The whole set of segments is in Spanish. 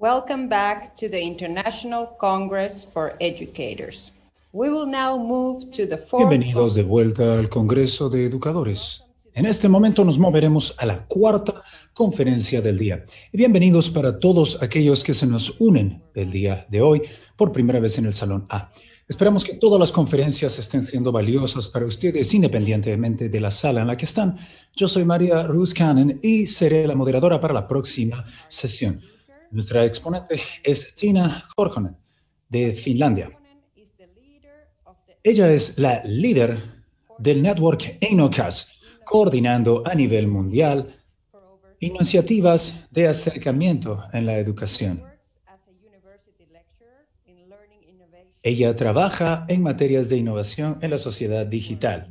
Welcome back to the International Congress for Educators. We will now move to the fourth. Bienvenidos de vuelta al Congreso de Educadores. En este momento nos moveremos a la cuarta conferencia del día. Y bienvenidos para todos aquellos que se nos unen el día de hoy por primera vez en el Salón A. Esperamos que todas las conferencias estén siendo valiosas para ustedes independientemente de la sala en la que están. Yo soy María Ruuskanen y seré la moderadora para la próxima sesión. Nuestra exponente es Tiina Korhonen, de Finlandia. Ella es la líder del Network EINOCAS, coordinando a nivel mundial iniciativas de acercamiento en la educación. Ella trabaja en materias de innovación en la sociedad digital.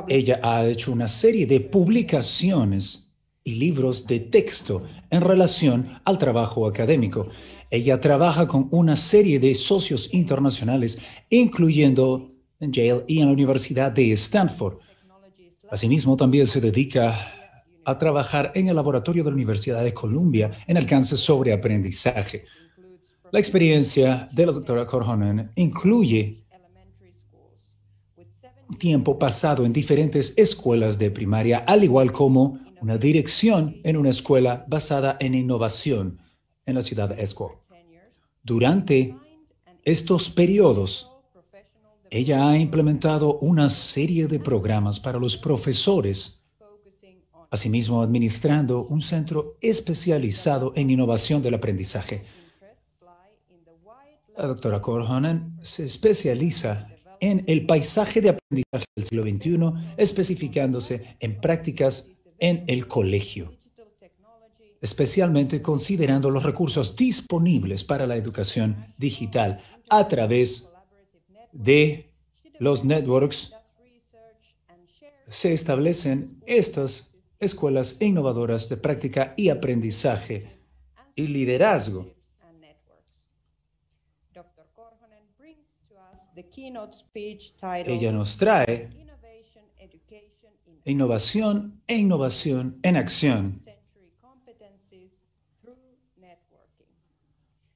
Ella ha hecho una serie de publicaciones y libros de texto en relación al trabajo académico. Ella trabaja con una serie de socios internacionales, incluyendo en Yale y en la Universidad de Stanford. Asimismo, también se dedica a trabajar en el laboratorio de la Universidad de Columbia en alcances sobre aprendizaje. La experiencia de la doctora Korhonen incluye tiempo pasado en diferentes escuelas de primaria, al igual como una dirección en una escuela basada en innovación en la ciudad de Espoo. Durante estos periodos, ella ha implementado una serie de programas para los profesores, asimismo administrando un centro especializado en innovación del aprendizaje. La doctora Korhonen se especializa en el paisaje de aprendizaje del siglo XXI, especificándose en prácticas en el colegio, especialmente considerando los recursos disponibles para la educación digital a través de los networks. Se establecen estas escuelas innovadoras de práctica y aprendizaje y liderazgo. Ella nos trae innovación e innovación en acción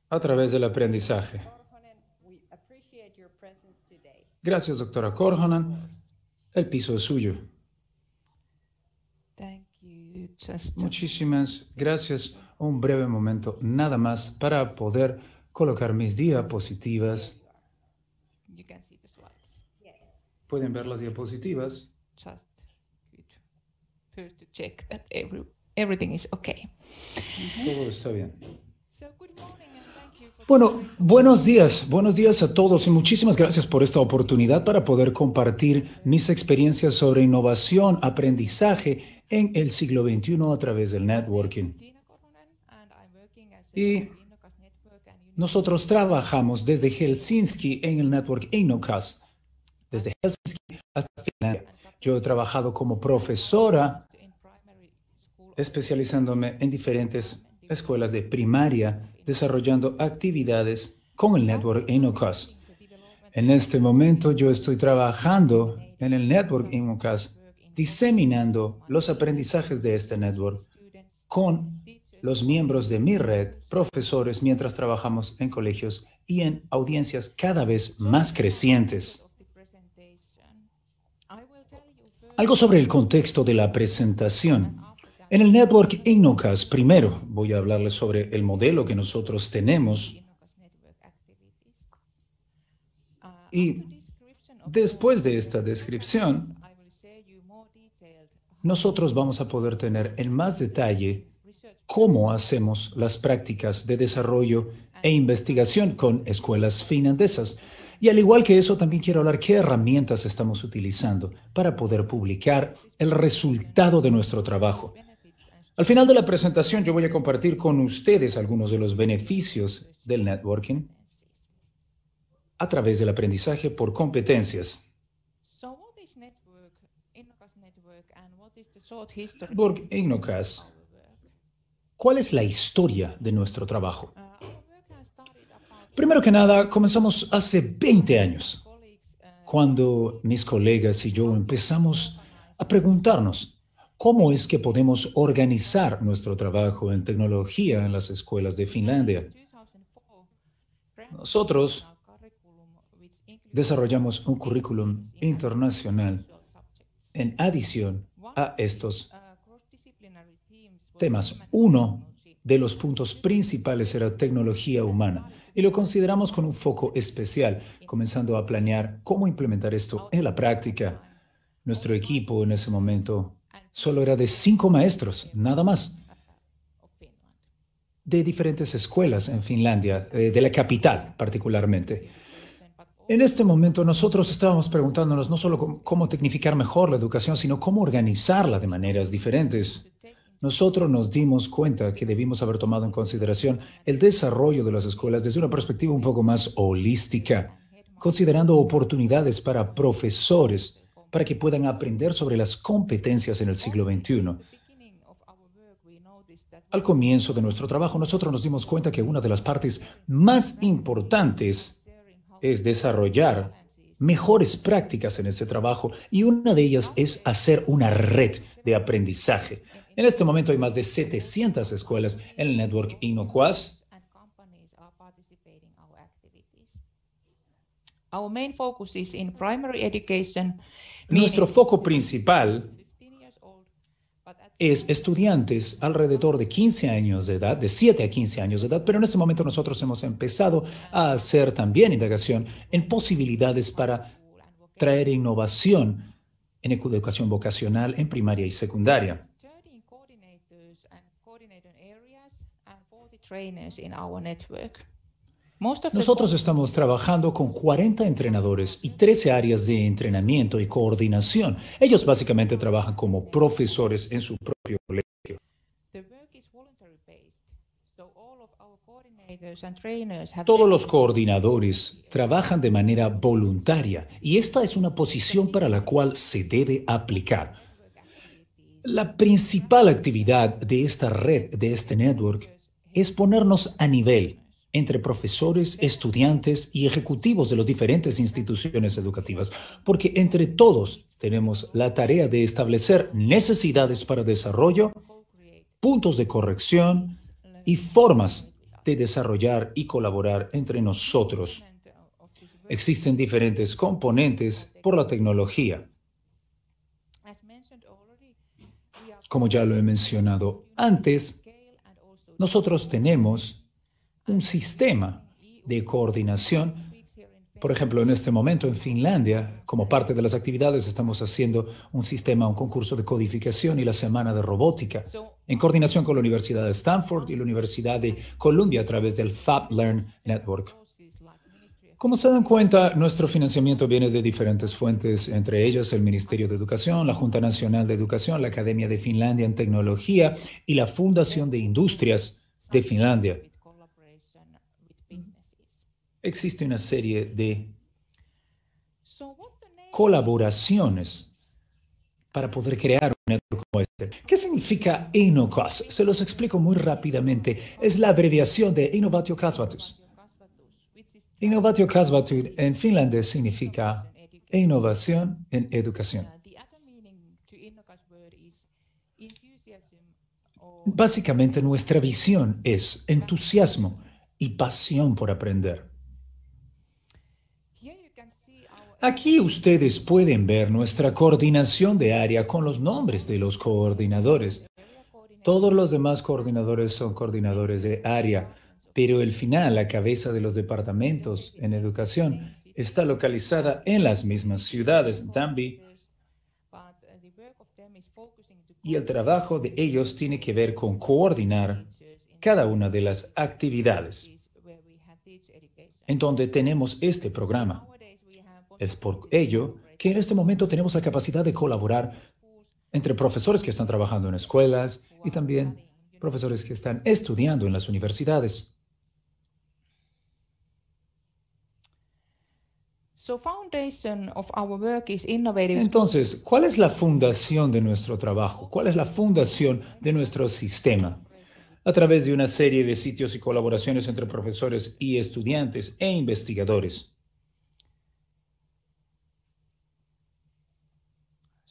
a través del aprendizaje. Gracias, doctora Korhonen. El piso es suyo. Muchísimas gracias. Un breve momento, nada más, para poder colocar mis diapositivas. ¿Pueden ver las diapositivas? First to check that everything is okay. Todo está bien. Bueno, buenos días a todos y muchísimas gracias por esta oportunidad para poder compartir mis experiencias sobre innovación, aprendizaje en el siglo XXI a través del networking. Y nosotros trabajamos desde Helsinki en el Network EINOCAS, desde Helsinki hasta Finlandia. Yo he trabajado como profesora, especializándome en diferentes escuelas de primaria, desarrollando actividades con el Network EINOCAS. En este momento yo estoy trabajando en el Network EINOCAS, diseminando los aprendizajes de este network con los miembros de mi red, profesores, mientras trabajamos en colegios y en audiencias cada vez más crecientes. Algo sobre el contexto de la presentación. En el Network EINOCAS, primero voy a hablarles sobre el modelo que nosotros tenemos. Y después de esta descripción, nosotros vamos a poder tener en más detalle cómo hacemos las prácticas de desarrollo e investigación con escuelas finlandesas. Y al igual que eso, también quiero hablar qué herramientas estamos utilizando para poder publicar el resultado de nuestro trabajo. Al final de la presentación, yo voy a compartir con ustedes algunos de los beneficios del networking a través del aprendizaje por competencias. Network EINOCAS. ¿Cuál es la historia de nuestro trabajo? Primero que nada, comenzamos hace 20 años, cuando mis colegas y yo empezamos a preguntarnos ¿Cómo es que podemos organizar nuestro trabajo en tecnología en las escuelas de Finlandia? Nosotros desarrollamos un currículum internacional en adición a estos temas. Uno de los puntos principales era tecnología humana y lo consideramos con un foco especial, comenzando a planear cómo implementar esto en la práctica. Nuestro equipo en ese momento solo era de 5 maestros, nada más, de diferentes escuelas en Finlandia, de la capital particularmente. En este momento nosotros estábamos preguntándonos no solo cómo tecnificar mejor la educación, sino cómo organizarla de maneras diferentes. Nosotros nos dimos cuenta que debimos haber tomado en consideración el desarrollo de las escuelas desde una perspectiva un poco más holística, considerando oportunidades para profesores para que puedan aprender sobre las competencias en el siglo XXI. Al comienzo de nuestro trabajo, nosotros nos dimos cuenta que una de las partes más importantes es desarrollar mejores prácticas en ese trabajo y una de ellas es hacer una red de aprendizaje. En este momento hay más de 700 escuelas en el network InnoQuas. Nuestro foco principal es estudiantes alrededor de 15 años de edad, de 7 a 15 años de edad, pero en este momento nosotros hemos empezado a hacer también indagación en posibilidades para traer innovación en educación vocacional en primaria y secundaria. Nosotros estamos trabajando con 40 entrenadores y 13 áreas de entrenamiento y coordinación. Ellos básicamente trabajan como profesores en su propio colegio. Todos los coordinadores trabajan de manera voluntaria y esta es una posición para la cual se debe aplicar. La principal actividad de esta red, de este network, es ponernos a nivel entre profesores, estudiantes y ejecutivos de las diferentes instituciones educativas, porque entre todos tenemos la tarea de establecer necesidades para desarrollo, puntos de corrección y formas de desarrollar y colaborar entre nosotros. Existen diferentes componentes por la tecnología. Como ya lo he mencionado antes, nosotros tenemos un sistema de coordinación. Por ejemplo, en este momento en Finlandia, como parte de las actividades, estamos haciendo un concurso de codificación y la semana de robótica, en coordinación con la Universidad de Stanford y la Universidad de Columbia a través del FabLearn Network. Como se dan cuenta, nuestro financiamiento viene de diferentes fuentes, entre ellas el Ministerio de Educación, la Junta Nacional de Educación, la Academia de Finlandia en Tecnología y la Fundación de Industrias de Finlandia. Existe una serie de colaboraciones para poder crear un network como este. ¿Qué significa InnoQuas? Se los explico muy rápidamente. Es la abreviación de Innovatio Kasvatus. Innovatio Kasvatus en finlandés significa innovación en educación. Básicamente, nuestra visión es entusiasmo y pasión por aprender. Aquí ustedes pueden ver nuestra coordinación de área con los nombres de los coordinadores. Todos los demás coordinadores son coordinadores de área, pero al final la cabeza de los departamentos en educación está localizada en las mismas ciudades, Danby, y el trabajo de ellos tiene que ver con coordinar cada una de las actividades en donde tenemos este programa. Es por ello que en este momento tenemos la capacidad de colaborar entre profesores que están trabajando en escuelas y también profesores que están estudiando en las universidades. Entonces, ¿cuál es la fundación de nuestro trabajo? ¿Cuál es la fundación de nuestro sistema? A través de una serie de sitios y colaboraciones entre profesores y estudiantes e investigadores.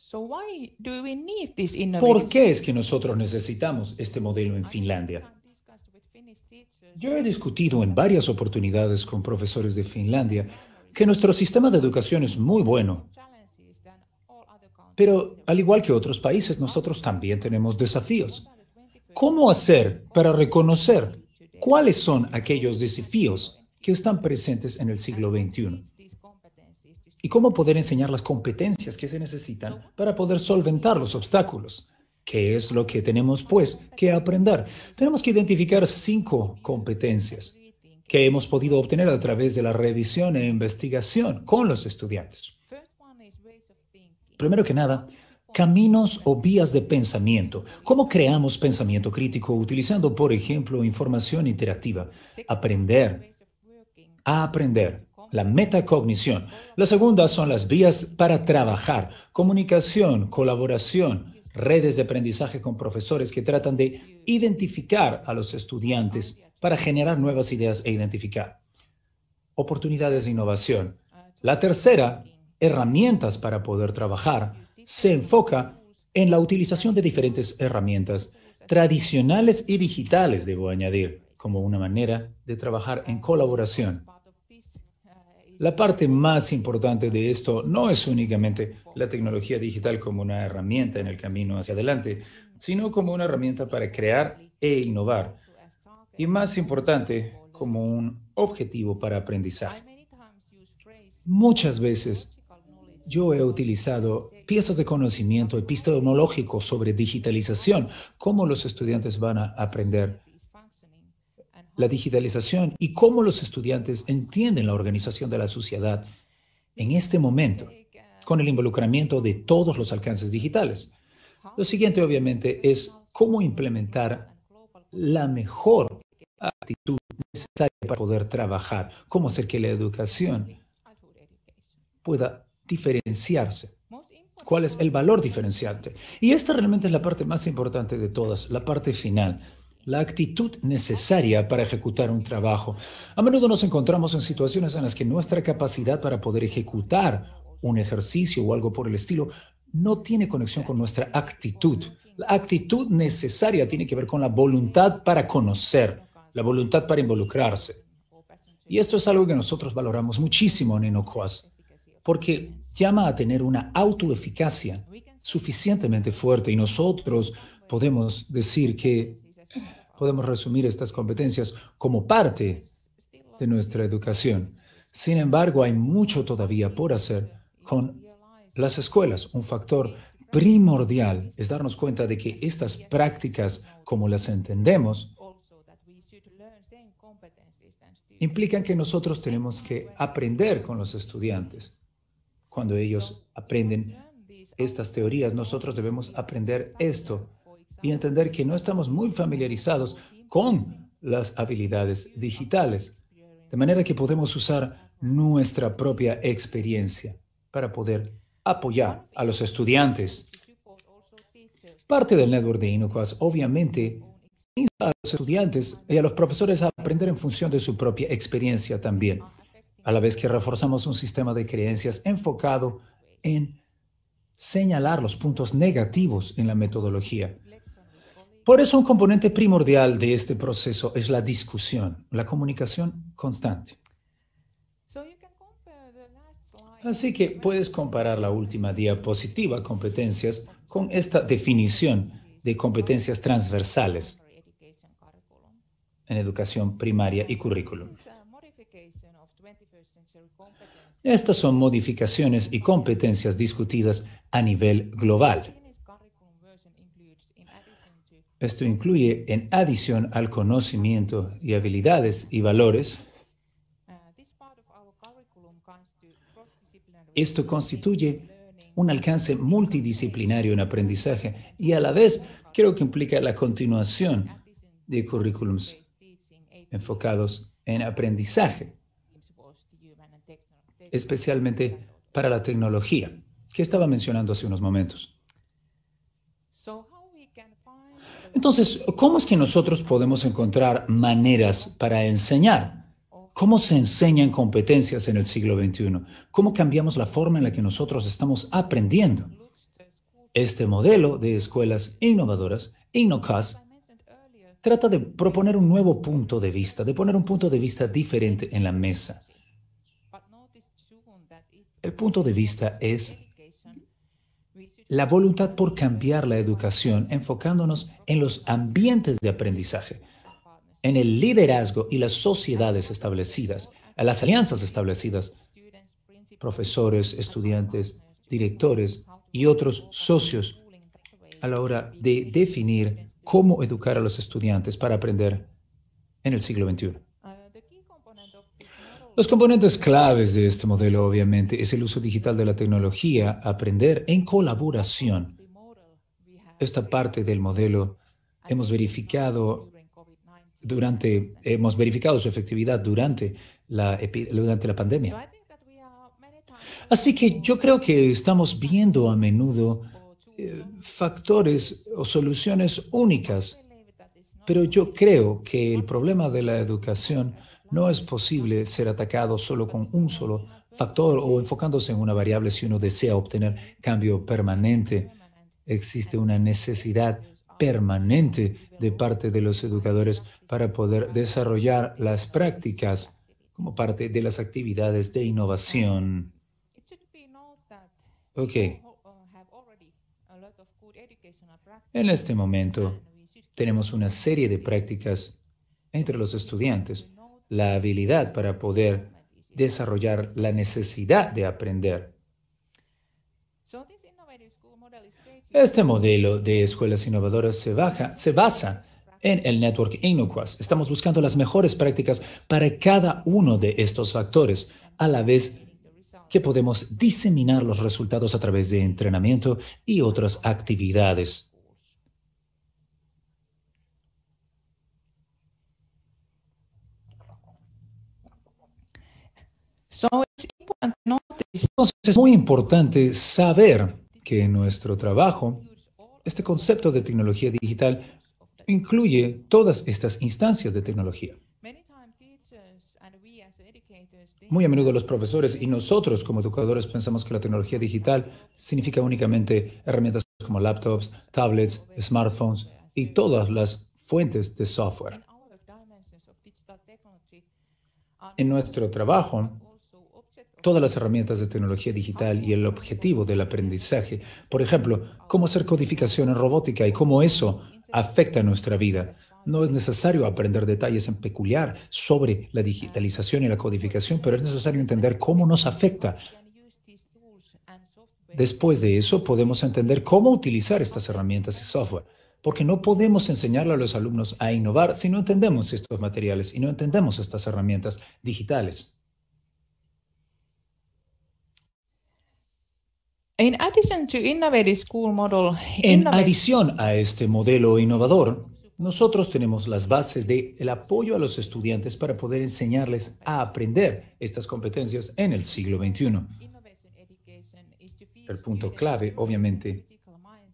So why do we need this ¿Por innovative? qué es que nosotros necesitamos este modelo en Finlandia? Yo he discutido en varias oportunidades con profesores de Finlandia que nuestro sistema de educación es muy bueno, pero al igual que otros países, nosotros también tenemos desafíos. ¿Cómo hacer para reconocer cuáles son aquellos desafíos que están presentes en el siglo XXI? ¿Y cómo poder enseñar las competencias que se necesitan para poder solventar los obstáculos? ¿Qué es lo que tenemos, pues, que aprender? Tenemos que identificar 5 competencias que hemos podido obtener a través de la revisión e investigación con los estudiantes. Primero que nada, caminos o vías de pensamiento. ¿Cómo creamos pensamiento crítico utilizando, por ejemplo, información interactiva? Aprender. A aprender. La metacognición. La segunda son las vías para trabajar. Comunicación, colaboración, redes de aprendizaje con profesores que tratan de identificar a los estudiantes para generar nuevas ideas e identificar oportunidades de innovación. La tercera, herramientas para poder trabajar, se enfoca en la utilización de diferentes herramientas tradicionales y digitales, debo añadir, como una manera de trabajar en colaboración. La parte más importante de esto no es únicamente la tecnología digital como una herramienta en el camino hacia adelante, sino como una herramienta para crear e innovar. Y más importante, como un objetivo para aprendizaje. Muchas veces yo he utilizado piezas de conocimiento epistemológico sobre digitalización, cómo los estudiantes van a aprender la digitalización y cómo los estudiantes entienden la organización de la sociedad en este momento, con el involucramiento de todos los alcances digitales. Lo siguiente, obviamente, es cómo implementar la mejor actitud necesaria para poder trabajar, cómo hacer que la educación pueda diferenciarse. ¿Cuál es el valor diferenciante? Y esta realmente es la parte más importante de todas, la parte final. La actitud necesaria para ejecutar un trabajo. A menudo nos encontramos en situaciones en las que nuestra capacidad para poder ejecutar un ejercicio o algo por el estilo no tiene conexión con nuestra actitud. La actitud necesaria tiene que ver con la voluntad para conocer, la voluntad para involucrarse. Y esto es algo que nosotros valoramos muchísimo en Inocuas, porque llama a tener una autoeficacia suficientemente fuerte y nosotros podemos decir que podemos resumir estas competencias como parte de nuestra educación. Sin embargo, hay mucho todavía por hacer con las escuelas. Un factor primordial es darnos cuenta de que estas prácticas, como las entendemos, implican que nosotros tenemos que aprender con los estudiantes. Cuando ellos aprenden estas teorías, nosotros debemos aprender esto y entender que no estamos muy familiarizados con las habilidades digitales, de manera que podemos usar nuestra propia experiencia para poder apoyar a los estudiantes. Parte del network de Inocuas, obviamente, insta a los estudiantes y a los profesores a aprender en función de su propia experiencia también, a la vez que reforzamos un sistema de creencias enfocado en señalar los puntos negativos en la metodología. Por eso un componente primordial de este proceso es la discusión, la comunicación constante. Así que puedes comparar la última diapositiva, competencias, con esta definición de competencias transversales en educación primaria y currículum. Estas son modificaciones y competencias discutidas a nivel global. Esto incluye, en adición al conocimiento y habilidades y valores, esto constituye un alcance multidisciplinario en aprendizaje y a la vez creo que implica la continuación de currículums enfocados en aprendizaje, especialmente para la tecnología, que estaba mencionando hace unos momentos. Entonces, ¿cómo es que nosotros podemos encontrar maneras para enseñar? ¿Cómo se enseñan competencias en el siglo XXI? ¿Cómo cambiamos la forma en la que nosotros estamos aprendiendo? Este modelo de escuelas innovadoras, InnoCAS, trata de proponer un nuevo punto de vista, de poner un punto de vista diferente en la mesa. El punto de vista es la voluntad por cambiar la educación, enfocándonos en los ambientes de aprendizaje, en el liderazgo y las sociedades establecidas, a las alianzas establecidas, profesores, estudiantes, directores y otros socios a la hora de definir cómo educar a los estudiantes para aprender en el siglo XXI. Los componentes claves de este modelo, obviamente, es el uso digital de la tecnología, aprender en colaboración. Esta parte del modelo hemos verificado su efectividad durante la pandemia. Así que yo creo que estamos viendo a menudo factores o soluciones únicas, pero yo creo que el problema de la educación no es posible ser atacado solo con un solo factor o enfocándose en una variable si uno desea obtener cambio permanente. Existe una necesidad permanente de parte de los educadores para poder desarrollar las prácticas como parte de las actividades de innovación. Ok. En este momento, tenemos una serie de prácticas entre los estudiantes, la habilidad para poder desarrollar la necesidad de aprender. Este modelo de escuelas innovadoras se basa en el Network InnoQuas. Estamos buscando las mejores prácticas para cada uno de estos factores, a la vez que podemos diseminar los resultados a través de entrenamiento y otras actividades. Entonces, es muy importante saber que en nuestro trabajo, este concepto de tecnología digital incluye todas estas instancias de tecnología. Muy a menudo los profesores y nosotros como educadores pensamos que la tecnología digital significa únicamente herramientas como laptops, tablets, smartphones y todas las fuentes de software. En nuestro trabajo, todas las herramientas de tecnología digital y el objetivo del aprendizaje, por ejemplo, cómo hacer codificación en robótica y cómo eso afecta nuestra vida. No es necesario aprender detalles en peculiar sobre la digitalización y la codificación, pero es necesario entender cómo nos afecta. Después de eso, podemos entender cómo utilizar estas herramientas y software, porque no podemos enseñarle a los alumnos a innovar si no entendemos estos materiales y no entendemos estas herramientas digitales. En adición a este modelo innovador, nosotros tenemos las bases del apoyo a los estudiantes para poder enseñarles a aprender estas competencias en el siglo XXI. El punto clave, obviamente,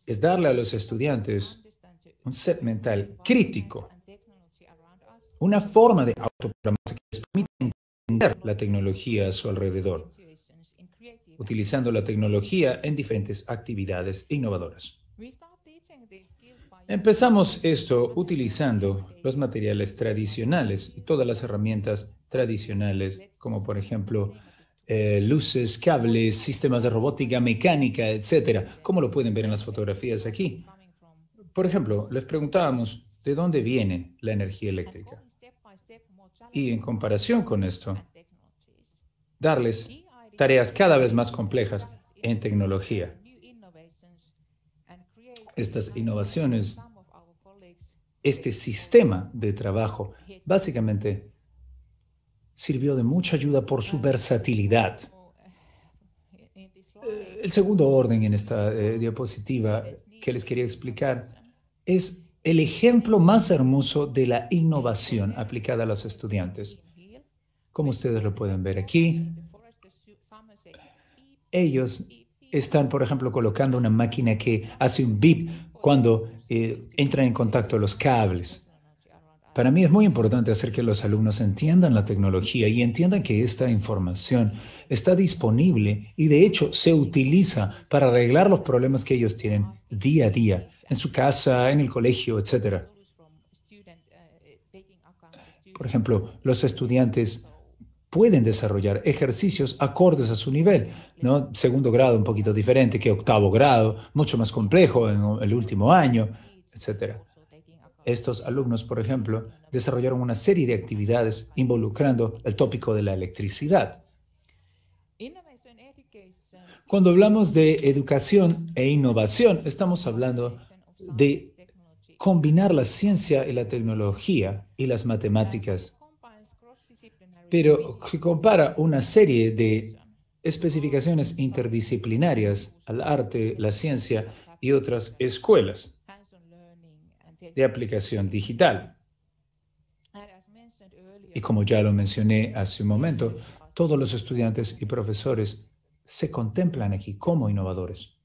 es darle a los estudiantes un set mental crítico, una forma de autoprogramarse que les permita entender la tecnología a su alrededor, utilizando la tecnología en diferentes actividades innovadoras. Empezamos esto utilizando los materiales tradicionales y todas las herramientas tradicionales, como por ejemplo luces, cables, sistemas de robótica mecánica, etcétera, como lo pueden ver en las fotografías aquí. Por ejemplo, les preguntábamos de dónde viene la energía eléctrica. Y en comparación con esto, darles tareas cada vez más complejas en tecnología. Estas innovaciones, este sistema de trabajo, básicamente sirvió de mucha ayuda por su versatilidad. El segundo orden en esta diapositiva que les quería explicar es el ejemplo más hermoso de la innovación aplicada a los estudiantes. Como ustedes lo pueden ver aquí, ellos están, por ejemplo, colocando una máquina que hace un bip cuando entran en contacto los cables. Para mí es muy importante hacer que los alumnos entiendan la tecnología y entiendan que esta información está disponible y de hecho se utiliza para arreglar los problemas que ellos tienen día a día, en su casa, en el colegio, etc. Por ejemplo, los estudiantes pueden desarrollar ejercicios acordes a su nivel, ¿no? Segundo grado un poquito diferente que octavo grado, mucho más complejo en el último año, etc. Estos alumnos, por ejemplo, desarrollaron una serie de actividades involucrando el tópico de la electricidad. Cuando hablamos de educación e innovación, estamos hablando de combinar la ciencia y la tecnología y las matemáticas, pero que compara una serie de especificaciones interdisciplinarias al arte, la ciencia y otras escuelas de aplicación digital. Y como ya lo mencioné hace un momento, todos los estudiantes y profesores se contemplan aquí como innovadores.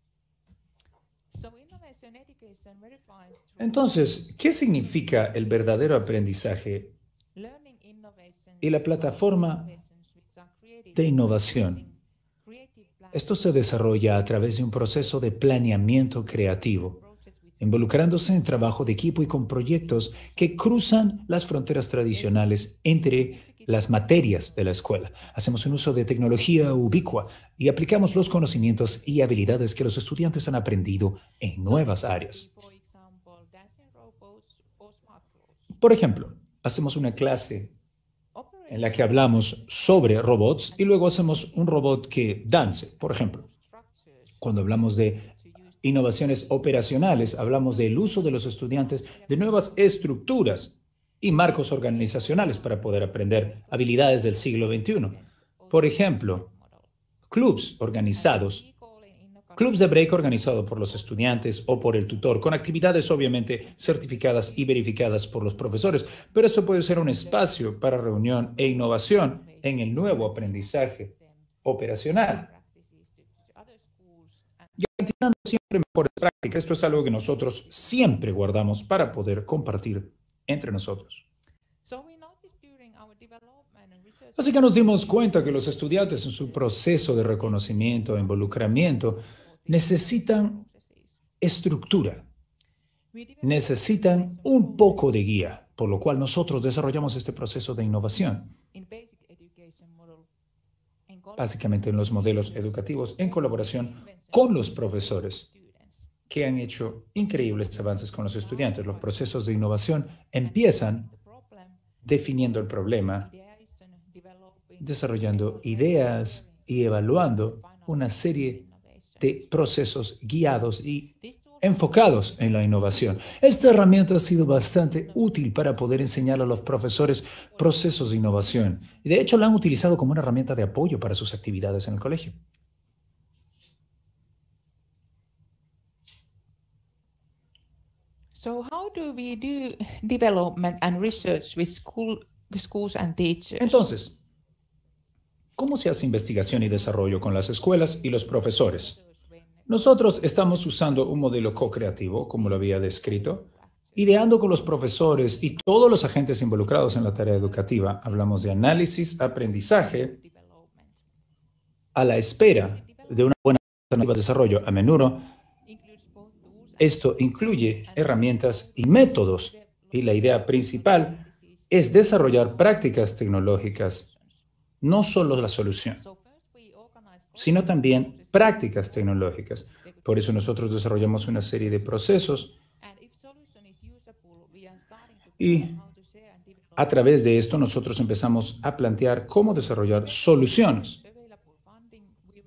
Entonces, ¿qué significa el verdadero aprendizaje y la plataforma de innovación? Esto se desarrolla a través de un proceso de planeamiento creativo, involucrándose en trabajo de equipo y con proyectos que cruzan las fronteras tradicionales entre las materias de la escuela. Hacemos un uso de tecnología ubicua y aplicamos los conocimientos y habilidades que los estudiantes han aprendido en nuevas áreas. Por ejemplo, hacemos una clase en la que hablamos sobre robots y luego hacemos un robot que dance, por ejemplo. Cuando hablamos de innovaciones operacionales, hablamos del uso de los estudiantes de nuevas estructuras y marcos organizacionales para poder aprender habilidades del siglo XXI. Por ejemplo, clubs de break organizados por los estudiantes o por el tutor, con actividades obviamente certificadas y verificadas por los profesores, pero esto puede ser un espacio para reunión e innovación en el nuevo aprendizaje operacional. Y garantizando siempre mejores prácticas. Esto es algo que nosotros siempre guardamos para poder compartir entre nosotros. Así que nos dimos cuenta que los estudiantes en su proceso de reconocimiento e involucramiento necesitan estructura, necesitan un poco de guía, por lo cual nosotros desarrollamos este proceso de innovación, básicamente en los modelos educativos, en colaboración con los profesores, que han hecho increíbles avances con los estudiantes. Los procesos de innovación empiezan definiendo el problema, desarrollando ideas y evaluando una serie de procesos guiados y enfocados en la innovación. Esta herramienta ha sido bastante útil para poder enseñar a los profesores procesos de innovación. Y de hecho la han utilizado como una herramienta de apoyo para sus actividades en el colegio. So how do we do development and research with schools and teachers? Entonces, ¿cómo se hace investigación y desarrollo con las escuelas y los profesores? Nosotros estamos usando un modelo co-creativo, como lo había descrito, ideando con los profesores y todos los agentes involucrados en la tarea educativa. Hablamos de análisis, aprendizaje, a la espera de una buena alternativa de desarrollo. A menudo, esto incluye herramientas y métodos, y la idea principal es desarrollar prácticas tecnológicas, no solo la solución, sino también prácticas tecnológicas. Por eso nosotros desarrollamos una serie de procesos y a través de esto nosotros empezamos a plantear cómo desarrollar soluciones.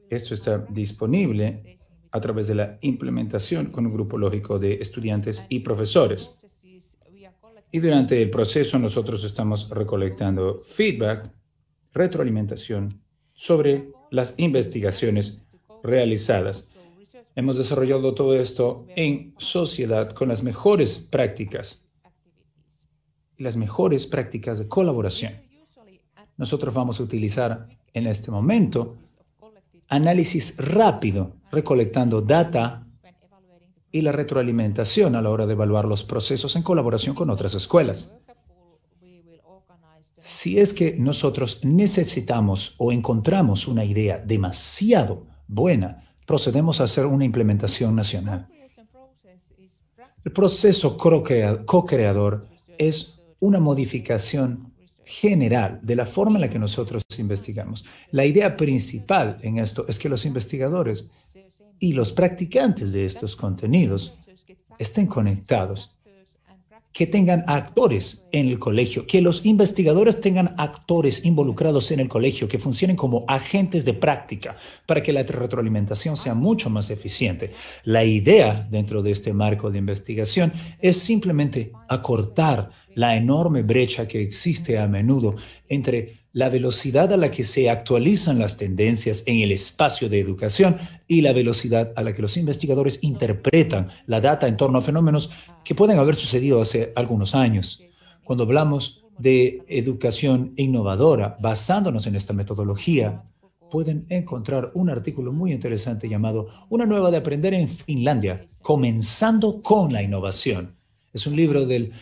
Esto está disponible a través de la implementación con un grupo lógico de estudiantes y profesores. Y durante el proceso nosotros estamos recolectando feedback, retroalimentación sobre las investigaciones realizadas. Hemos desarrollado todo esto en sociedad con las mejores prácticas y las mejores prácticas de colaboración. Nosotros vamos a utilizar en este momento análisis rápido, recolectando data y la retroalimentación a la hora de evaluar los procesos en colaboración con otras escuelas. Si es que nosotros necesitamos o encontramos una idea demasiado buena, procedemos a hacer una implementación nacional. El proceso co-creador es una modificación general de la forma en la que nosotros investigamos. La idea principal en esto es que los investigadores y los practicantes de estos contenidos estén conectados, que tengan actores en el colegio, que los investigadores tengan actores involucrados en el colegio, que funcionen como agentes de práctica para que la retroalimentación sea mucho más eficiente. La idea dentro de este marco de investigación es simplemente acortar la enorme brecha que existe a menudo entre la velocidad a la que se actualizan las tendencias en el espacio de educación y la velocidad a la que los investigadores interpretan la data en torno a fenómenos que pueden haber sucedido hace algunos años. Cuando hablamos de educación innovadora, basándonos en esta metodología, pueden encontrar un artículo muy interesante llamado Una nueva de aprender en Finlandia, comenzando con la innovación. Es un libro del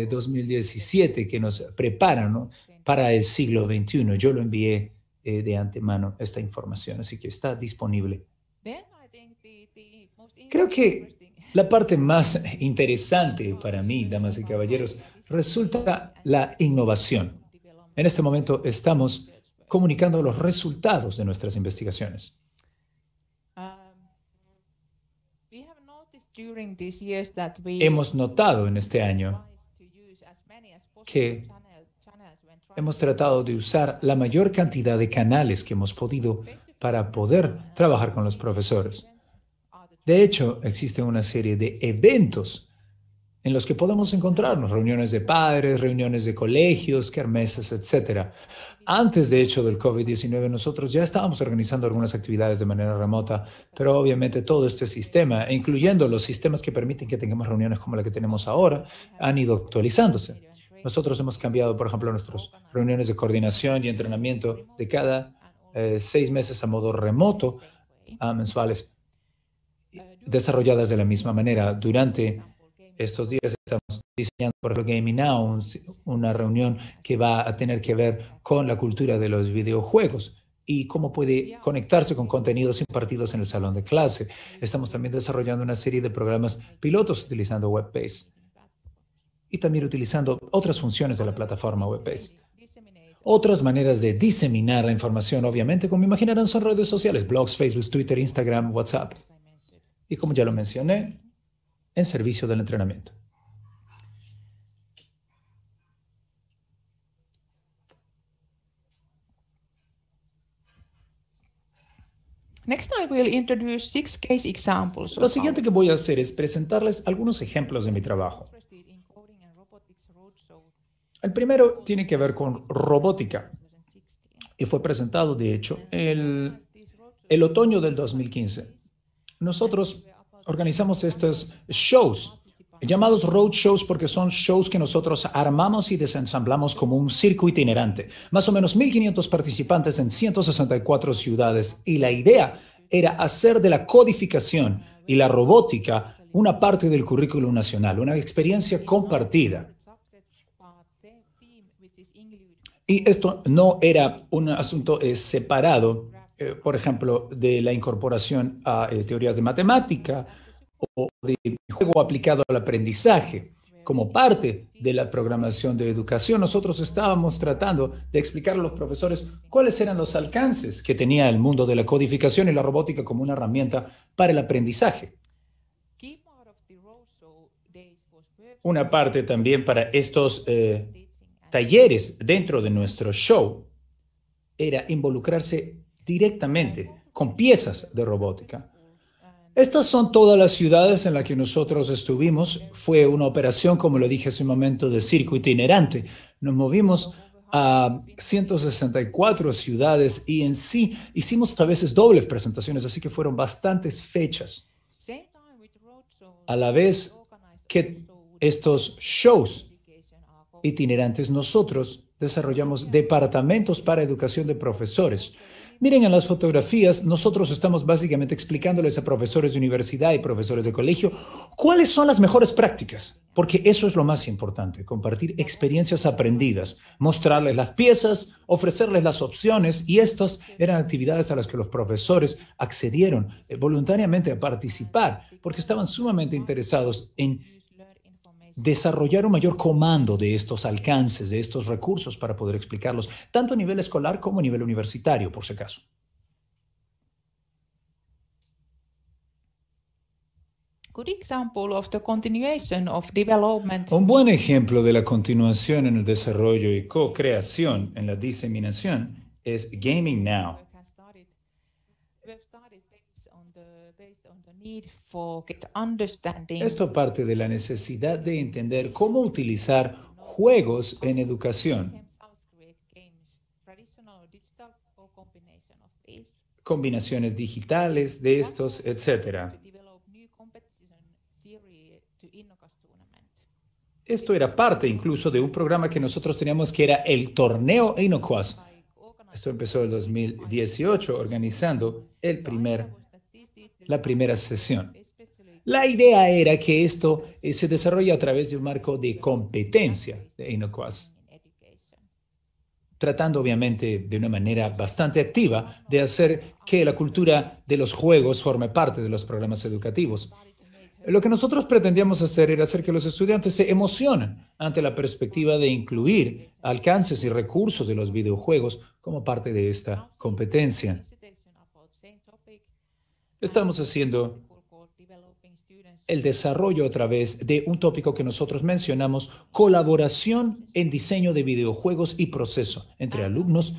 2017 que nos prepara, ¿no?, para el siglo XXI. Yo lo envié de antemano esta información, así que está disponible. Creo que la parte más interesante para mí, damas y caballeros, resulta la innovación. En este momento estamos comunicando los resultados de nuestras investigaciones. Hemos notado en este año que hemos tratado de usar la mayor cantidad de canales que hemos podido para poder trabajar con los profesores. De hecho, existe una serie de eventos en los que podemos encontrarnos, reuniones de padres, reuniones de colegios, kermeses, etc. Antes, de hecho, del COVID-19, nosotros ya estábamos organizando algunas actividades de manera remota, pero obviamente todo este sistema, incluyendo los sistemas que permiten que tengamos reuniones como la que tenemos ahora, han ido actualizándose. Nosotros hemos cambiado, por ejemplo, nuestras reuniones de coordinación y entrenamiento de cada 6 meses a modo remoto, mensuales, desarrolladas de la misma manera. Durante estos días estamos diseñando, por ejemplo, Gaming Now, una reunión que va a tener que ver con la cultura de los videojuegos y cómo puede conectarse con contenidos impartidos en el salón de clase. Estamos también desarrollando una serie de programas pilotos utilizando Webbase y también utilizando otras funciones de la plataforma Webbase. Otras maneras de diseminar la información, obviamente, como imaginarán, son redes sociales, blogs, Facebook, Twitter, Instagram, WhatsApp. Y como ya lo mencioné, en servicio del entrenamiento. Next, I will introduce 6 case examples. Lo siguiente que voy a hacer es presentarles algunos ejemplos de mi trabajo. El primero tiene que ver con robótica y fue presentado, de hecho, el otoño del 2015. Nosotros organizamos estos shows, llamados road shows, porque son shows que nosotros armamos y desensamblamos como un circo itinerante. Más o menos 1.500 participantes en 164 ciudades. Y la idea era hacer de la codificación y la robótica una parte del currículo nacional, una experiencia compartida. Y esto no era un asunto separado, por ejemplo, de la incorporación a teorías de matemática o de juego aplicado al aprendizaje. Como parte de la programación de educación, nosotros estábamos tratando de explicar a los profesores cuáles eran los alcances que tenía el mundo de la codificación y la robótica como una herramienta para el aprendizaje. Una parte también para estos talleres dentro de nuestro show era involucrarse directamente con piezas de robótica. Estas son todas las ciudades en las que nosotros estuvimos. Fue una operación, como lo dije hace un momento, de circo itinerante. Nos movimos a 164 ciudades y en sí hicimos a veces dobles presentaciones, así que fueron bastantes fechas. A la vez que estos shows itinerantes, nosotros desarrollamos departamentos para educación de profesores. Miren en las fotografías, nosotros estamos básicamente explicándoles a profesores de universidad y profesores de colegio cuáles son las mejores prácticas, porque eso es lo más importante, compartir experiencias aprendidas, mostrarles las piezas, ofrecerles las opciones, y estas eran actividades a las que los profesores accedieron voluntariamente a participar, porque estaban sumamente interesados en desarrollar un mayor comando de estos alcances, de estos recursos para poder explicarlos, tanto a nivel escolar como a nivel universitario, por si acaso. Good example of the continuation of development. Un buen ejemplo de la continuación en el desarrollo y co-creación en la diseminación es Gaming Now. Esto parte de la necesidad de entender cómo utilizar juegos en educación. Combinaciones digitales de estos, etc. Esto era parte incluso de un programa que nosotros teníamos que era el Torneo Inocuas. Esto empezó en 2018 organizando la primera sesión. La idea era que esto se desarrolle a través de un marco de competencia de Inocuas, tratando obviamente de una manera bastante activa de hacer que la cultura de los juegos forme parte de los programas educativos. Lo que nosotros pretendíamos hacer era hacer que los estudiantes se emocionen ante la perspectiva de incluir alcances y recursos de los videojuegos como parte de esta competencia. Estamos haciendo el desarrollo a través de un tópico que nosotros mencionamos, colaboración en diseño de videojuegos y proceso entre alumnos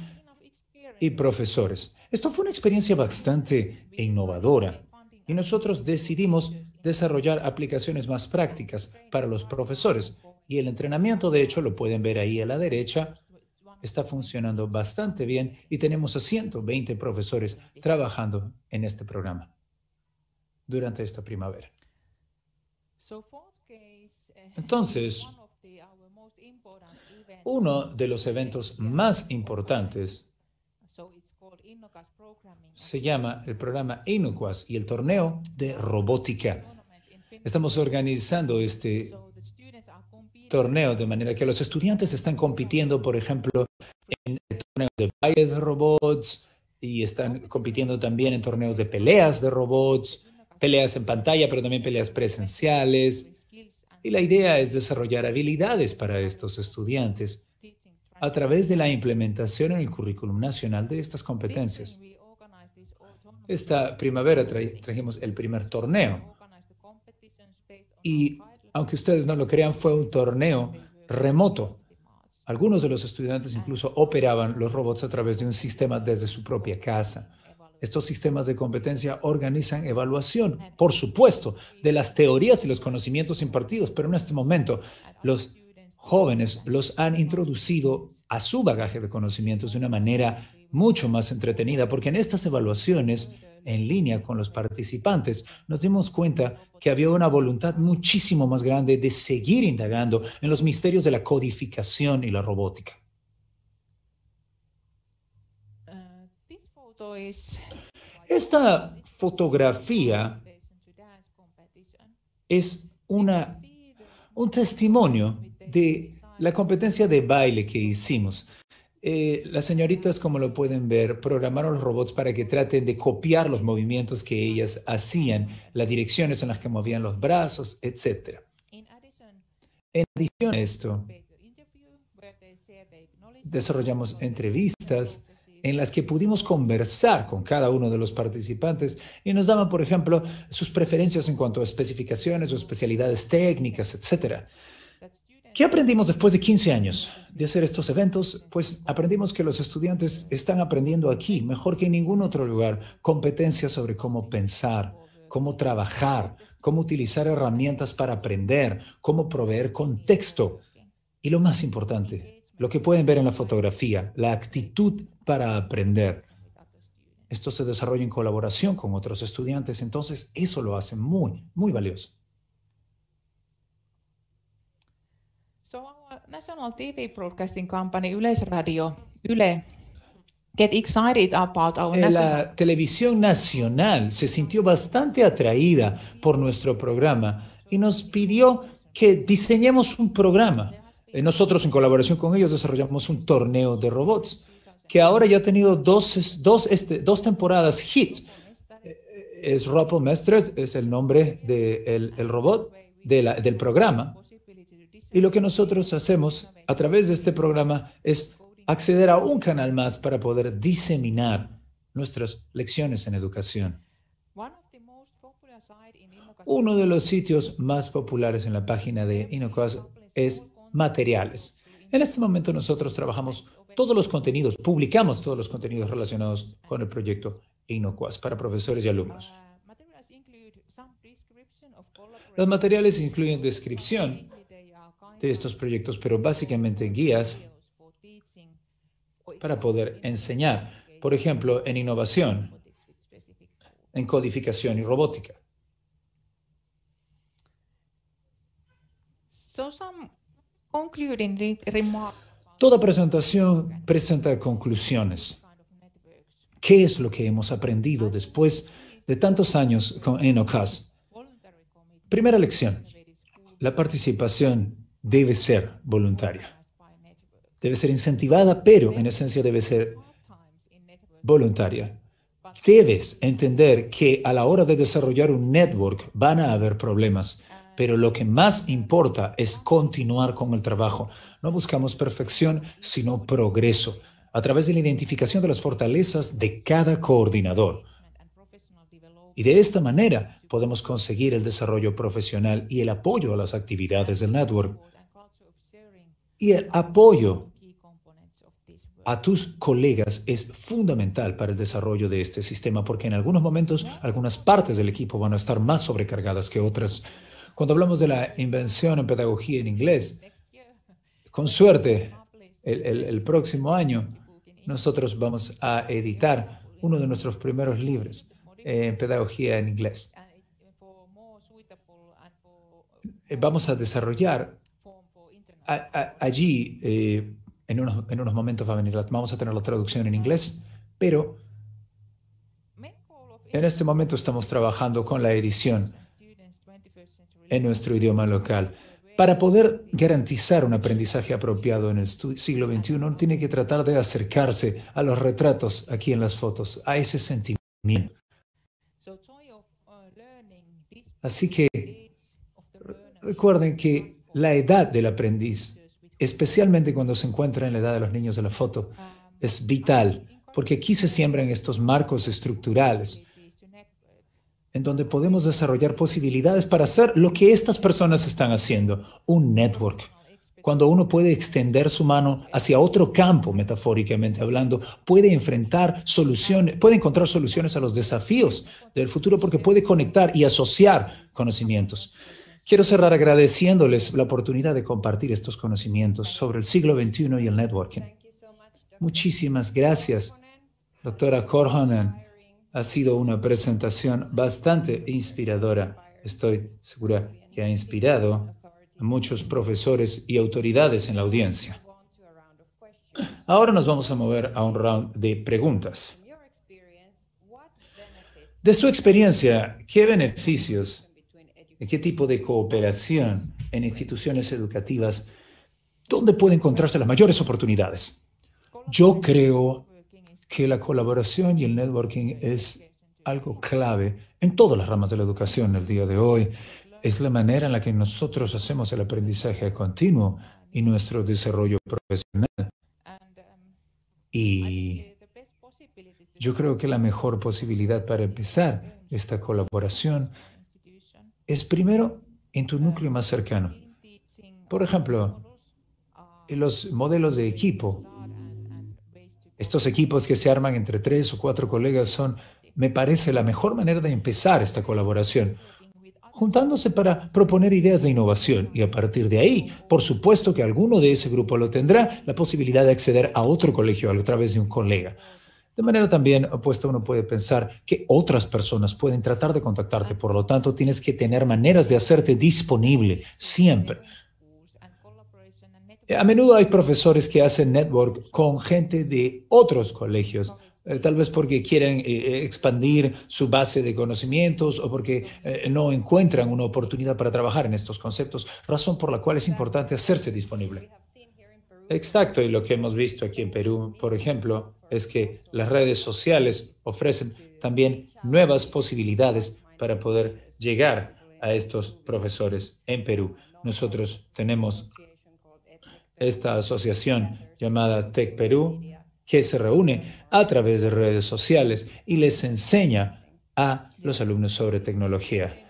y profesores. Esto fue una experiencia bastante innovadora y nosotros decidimos desarrollar aplicaciones más prácticas para los profesores. Y el entrenamiento, de hecho, lo pueden ver ahí a la derecha, está funcionando bastante bien y tenemos a 120 profesores trabajando en este programa durante esta primavera. Entonces, uno de los eventos más importantes se llama el programa Inocuas y el torneo de robótica. Estamos organizando este torneo de manera que los estudiantes están compitiendo, por ejemplo, en torneos de baile de robots y están compitiendo también en torneos de peleas de robots, peleas en pantalla, pero también peleas presenciales. Y la idea es desarrollar habilidades para estos estudiantes a través de la implementación en el currículum nacional de estas competencias. Esta primavera trajimos el primer torneo y, aunque ustedes no lo crean, fue un torneo remoto. Algunos de los estudiantes incluso operaban los robots a través de un sistema desde su propia casa. Estos sistemas de competencia organizan evaluación, por supuesto, de las teorías y los conocimientos impartidos, pero en este momento los jóvenes los han introducido a su bagaje de conocimientos de una manera mucho más entretenida, porque en estas evaluaciones en línea con los participantes nos dimos cuenta que había una voluntad muchísimo más grande de seguir indagando en los misterios de la codificación y la robótica. Esta fotografía es un testimonio de la competencia de baile que hicimos. Las señoritas, como lo pueden ver, programaron los robots para que traten de copiar los movimientos que ellas hacían, las direcciones en las que movían los brazos, etc. En adición a esto, desarrollamos entrevistas en las que pudimos conversar con cada uno de los participantes y nos daban, por ejemplo, sus preferencias en cuanto a especificaciones o especialidades técnicas, etc. ¿Qué aprendimos después de 15 años de hacer estos eventos? Pues aprendimos que los estudiantes están aprendiendo aquí, mejor que en ningún otro lugar, competencias sobre cómo pensar, cómo trabajar, cómo utilizar herramientas para aprender, cómo proveer contexto. Y lo más importante, lo que pueden ver en la fotografía, la actitud para aprender. Esto se desarrolla en colaboración con otros estudiantes, entonces eso lo hace muy, muy valioso. national TV broadcasting company Yleisradio, Yle, get excited about our national... La televisión nacional se sintió bastante atraída por nuestro programa y nos pidió que diseñemos un programa. Nosotros, en colaboración con ellos, desarrollamos un torneo de robots que ahora ya ha tenido dos temporadas hit. Es Ropo Mestres, es el nombre del robot del programa. Y lo que nosotros hacemos a través de este programa es acceder a un canal más para poder diseminar nuestras lecciones en educación. Uno de los sitios más populares en la página de INOCAS es materiales. En este momento nosotros trabajamos todos los contenidos, publicamos todos los contenidos relacionados con el proyecto INOCAS para profesores y alumnos. Los materiales incluyen descripción de estos proyectos, pero básicamente guías para poder enseñar, por ejemplo, en innovación, en codificación y robótica. Toda presentación presenta conclusiones. ¿Qué es lo que hemos aprendido después de tantos años con INOCAS? Primera lección: la participación debe ser voluntaria. Debe ser incentivada, pero en esencia debe ser voluntaria. Debes entender que a la hora de desarrollar un network van a haber problemas, pero lo que más importa es continuar con el trabajo. No buscamos perfección, sino progreso, a través de la identificación de las fortalezas de cada coordinador. Y de esta manera podemos conseguir el desarrollo profesional y el apoyo a las actividades del network. Y el apoyo a tus colegas es fundamental para el desarrollo de este sistema, porque en algunos momentos algunas partes del equipo van a estar más sobrecargadas que otras. Cuando hablamos de la invención en pedagogía en inglés, con suerte, el próximo año, nosotros vamos a editar uno de nuestros primeros libros en pedagogía en inglés. Vamos a desarrollar allí, en unos momentos vamos a tener la traducción en inglés, pero en este momento estamos trabajando con la edición en nuestro idioma local. Para poder garantizar un aprendizaje apropiado en el siglo XXI, uno tiene que tratar de acercarse a los retratos aquí en las fotos, a ese sentimiento. Así que recuerden que la edad del aprendiz, especialmente cuando se encuentra en la edad de los niños de la foto, es vital, porque aquí se siembran estos marcos estructurales en donde podemos desarrollar posibilidades para hacer lo que estas personas están haciendo, un network. Cuando uno puede extender su mano hacia otro campo, metafóricamente hablando, puede encontrar soluciones a los desafíos del futuro porque puede conectar y asociar conocimientos. Quiero cerrar agradeciéndoles la oportunidad de compartir estos conocimientos sobre el siglo XXI y el networking. Muchísimas gracias, doctora Korhonen. Ha sido una presentación bastante inspiradora. Estoy segura que ha inspirado a muchos profesores y autoridades en la audiencia. Ahora nos vamos a mover a un round de preguntas. De su experiencia, ¿qué beneficios, qué tipo de cooperación en instituciones educativas, dónde puede encontrarse las mayores oportunidades? Yo creo que la colaboración y el networking es algo clave en todas las ramas de la educación el día de hoy. Es la manera en la que nosotros hacemos el aprendizaje continuo y nuestro desarrollo profesional. Y yo creo que la mejor posibilidad para empezar esta colaboración es primero en tu núcleo más cercano. Por ejemplo, en los modelos de equipo. Estos equipos que se arman entre 3 o 4 colegas me parece, la mejor manera de empezar esta colaboración, juntándose para proponer ideas de innovación y a partir de ahí, por supuesto que alguno de ese grupo lo tendrá, la posibilidad de acceder a otro colegio a través de un colega. De manera también opuesta, uno puede pensar que otras personas pueden tratar de contactarte, por lo tanto, tienes que tener maneras de hacerte disponible siempre. A menudo hay profesores que hacen network con gente de otros colegios, tal vez porque quieren expandir su base de conocimientos o porque no encuentran una oportunidad para trabajar en estos conceptos, razón por la cual es importante hacerse disponible. Exacto, y lo que hemos visto aquí en Perú, por ejemplo, es que las redes sociales ofrecen también nuevas posibilidades para poder llegar a estos profesores en Perú. Nosotros tenemos esta asociación llamada Tech Perú, que se reúne a través de redes sociales y les enseña a los alumnos sobre tecnología.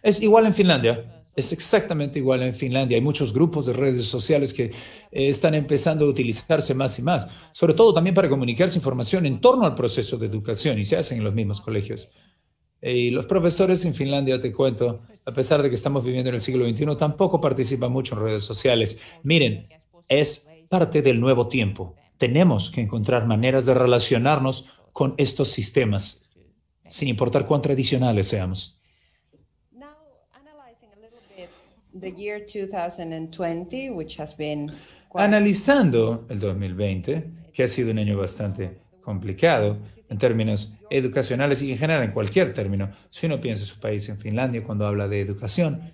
Es igual en Finlandia, es exactamente igual en Finlandia. Hay muchos grupos de redes sociales que están empezando a utilizarse más y más, sobre todo también para comunicarse información en torno al proceso de educación y se hacen en los mismos colegios. Y los profesores en Finlandia, te cuento, a pesar de que estamos viviendo en el siglo XXI, tampoco participan mucho en redes sociales. Miren, es parte del nuevo tiempo. Tenemos que encontrar maneras de relacionarnos con estos sistemas, sin importar cuán tradicionales seamos. Analizando el 2020, que ha sido un año bastante complicado en términos educacionales y en general en cualquier término, si uno piensa en su país, en Finlandia, cuando habla de educación,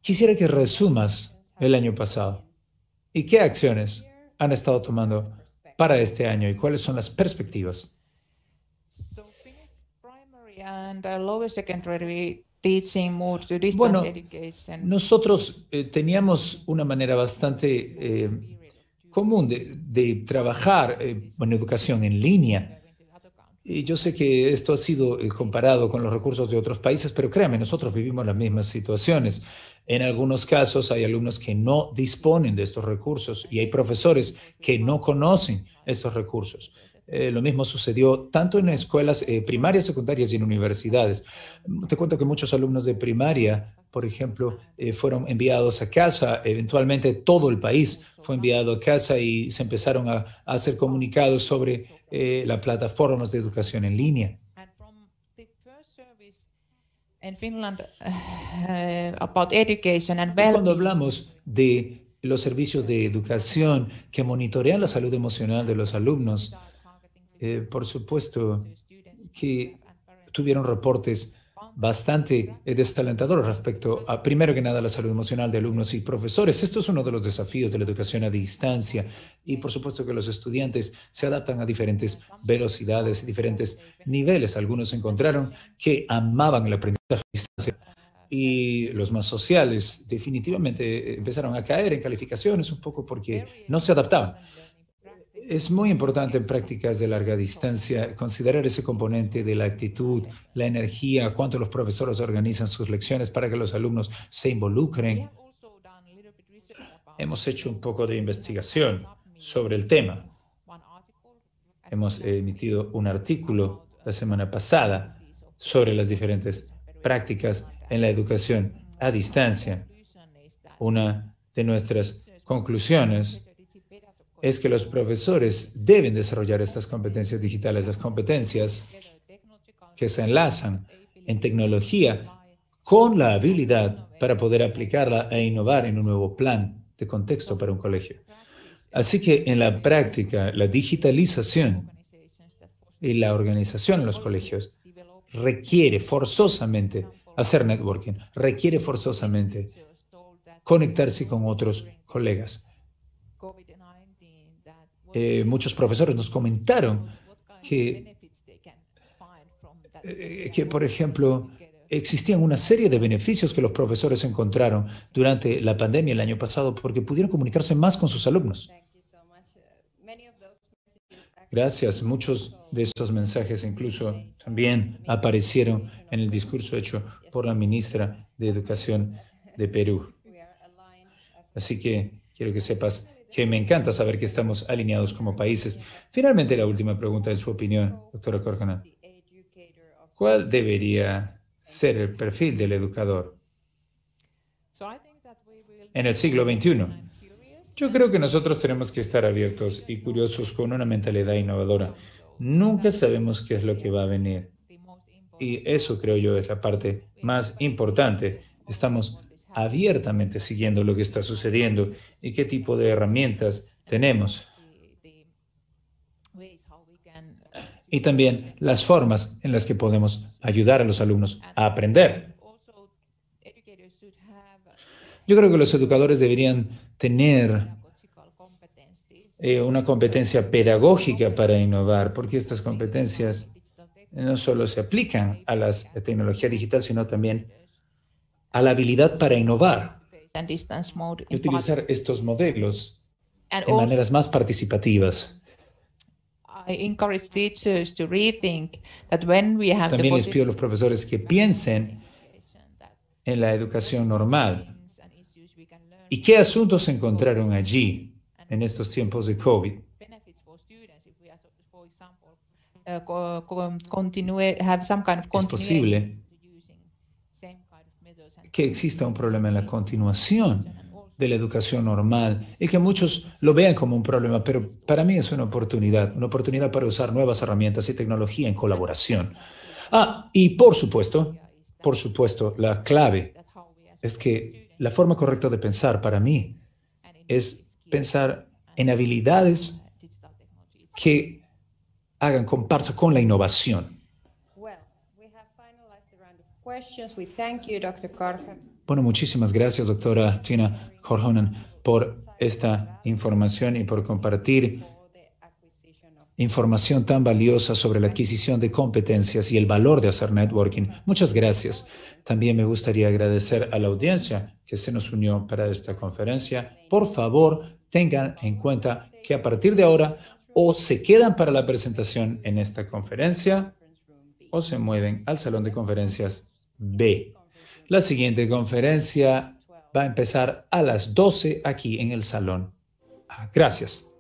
quisiera que resumas el año pasado y qué acciones han estado tomando para este año y cuáles son las perspectivas. Bueno, nosotros teníamos una manera bastante común de trabajar en educación en línea. Y yo sé que esto ha sido comparado con los recursos de otros países, pero créanme, nosotros vivimos las mismas situaciones. En algunos casos hay alumnos que no disponen de estos recursos y hay profesores que no conocen estos recursos. Lo mismo sucedió tanto en escuelas primarias, secundarias y en universidades. Te cuento que muchos alumnos de primaria, por ejemplo, fueron enviados a casa. Eventualmente todo el país fue enviado a casa y se empezaron a hacer comunicados sobre las plataformas de educación en línea. Cuando hablamos de los servicios de educación que monitorean la salud emocional de los alumnos, por supuesto que tuvieron reportes bastante desalentadores respecto a, primero que nada, la salud emocional de alumnos y profesores. Esto es uno de los desafíos de la educación a distancia y por supuesto que los estudiantes se adaptan a diferentes velocidades y diferentes niveles. Algunos encontraron que amaban el aprendizaje a distancia y los más sociales definitivamente empezaron a caer en calificaciones un poco porque no se adaptaban. Es muy importante en prácticas de larga distancia considerar ese componente de la actitud, la energía, cuánto los profesores organizan sus lecciones para que los alumnos se involucren. Hemos hecho un poco de investigación sobre el tema. Hemos emitido un artículo la semana pasada sobre las diferentes prácticas en la educación a distancia. Una de nuestras conclusiones es que los profesores deben desarrollar estas competencias digitales, las competencias que se enlazan en tecnología con la habilidad para poder aplicarla e innovar en un nuevo plan de contexto para un colegio. Así que en la práctica, la digitalización y la organización en los colegios requiere forzosamente hacer networking, requiere forzosamente conectarse con otros colegas. Muchos profesores nos comentaron que, por ejemplo, existían una serie de beneficios que los profesores encontraron durante la pandemia el año pasado porque pudieron comunicarse más con sus alumnos. Gracias. Muchos de esos mensajes incluso también aparecieron en el discurso hecho por la ministra de Educación de Perú. Así que quiero que sepas que me encanta saber que estamos alineados como países. Finalmente, la última pregunta en su opinión, doctora Korkanen. ¿Cuál debería ser el perfil del educador en el siglo XXI? Yo creo que nosotros tenemos que estar abiertos y curiosos con una mentalidad innovadora. Nunca sabemos qué es lo que va a venir. Y eso creo yo es la parte más importante. Estamos abiertamente siguiendo lo que está sucediendo y qué tipo de herramientas tenemos. Y también las formas en las que podemos ayudar a los alumnos a aprender. Yo creo que los educadores deberían tener una competencia pedagógica para innovar, porque estas competencias no solo se aplican a la tecnología digital, sino también a la habilidad para innovar y utilizar estos modelos en maneras más participativas. También les pido a los profesores que piensen en la educación normal y qué asuntos se encontraron allí en estos tiempos de COVID. Es posible que exista un problema en la continuación de la educación normal y que muchos lo vean como un problema, pero para mí es una oportunidad para usar nuevas herramientas y tecnología en colaboración. Y por supuesto, la clave es que la forma correcta de pensar para mí es pensar en habilidades que hagan comparsa con la innovación. Bueno, muchísimas gracias, doctora Tiina Korhonen, por esta información y por compartir información tan valiosa sobre la adquisición de competencias y el valor de hacer networking. Muchas gracias. También me gustaría agradecer a la audiencia que se nos unió para esta conferencia. Por favor, tengan en cuenta que a partir de ahora o se quedan para la presentación en esta conferencia o se mueven al salón de conferencias B. La siguiente conferencia va a empezar a las 12 aquí en el salón. Gracias.